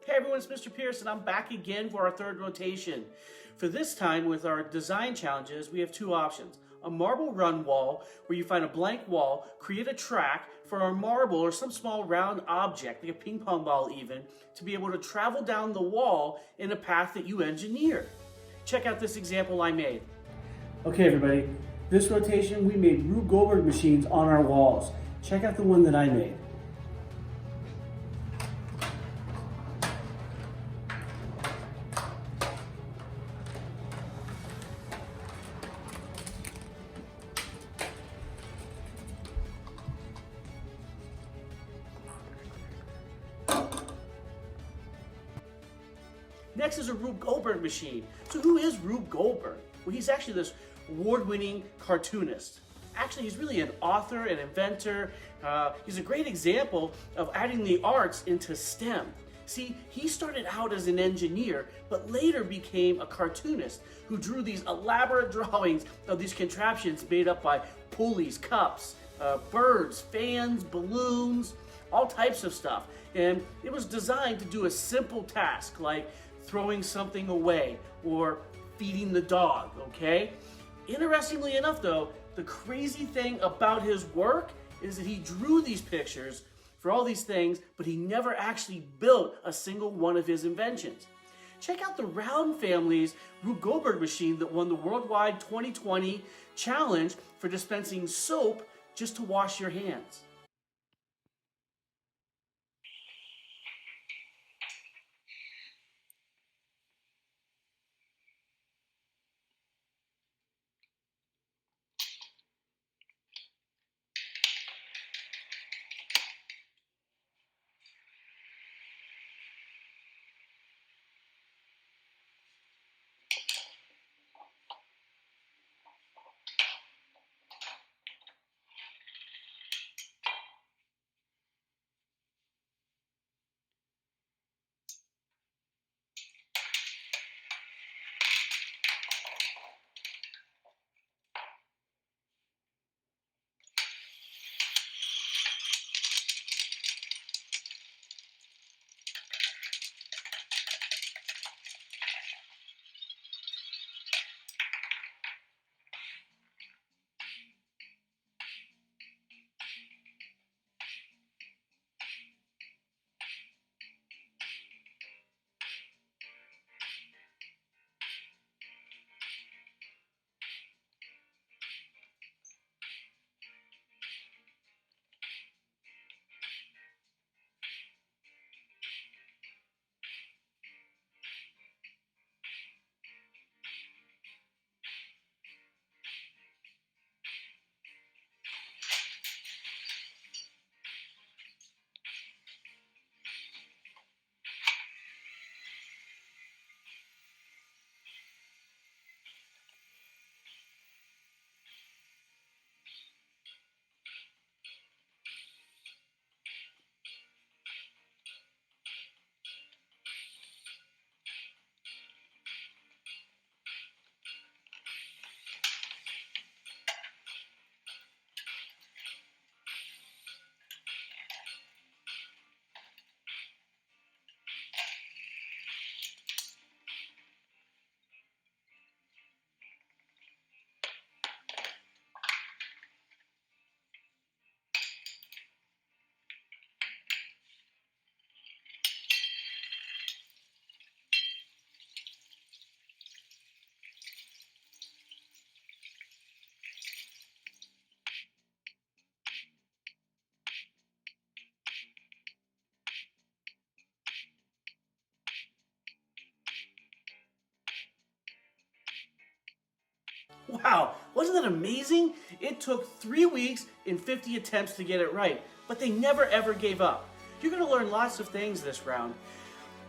Hey everyone, it's Mr. Pierce and I'm back again for our third rotation. For this time with our design challenges, we have two options. A marble run wall, where you find a blank wall, create a track for a marble or some small round object, like a ping pong ball even, to be able to travel down the wall in a path that you engineer. Check out this example I made. Okay everybody, this rotation we made Rube Goldberg machines on our walls. Check out the one that I made. Next is a Rube Goldberg machine. So who is Rube Goldberg? Well, he's actually this award-winning cartoonist. Actually, he's really an author, an inventor. He's a great example of adding the arts into STEM. See, he started out as an engineer, but later became a cartoonist who drew these elaborate drawings of these contraptions made up by pulleys, cups, birds, fans, balloons, all types of stuff. And it was designed to do a simple task like throwing something away or feeding the dog, okay? Interestingly enough though, the crazy thing about his work is that he drew these pictures for all these things, but he never actually built a single one of his inventions. Check out the Round family's Rube Goldberg machine that won the Worldwide 2020 challenge for dispensing soap just to wash your hands. Wow, wasn't that amazing? It took 3 weeks and 50 attempts to get it right, but they never ever gave up. You're going to learn lots of things this round,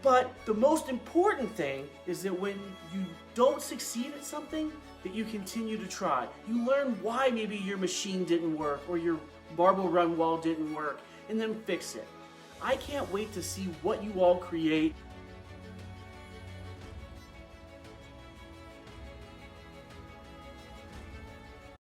but the most important thing is that when you don't succeed at something, that you continue to try. You learn why maybe your machine didn't work or your marble run wall didn't work, and then fix it. I can't wait to see what you all create.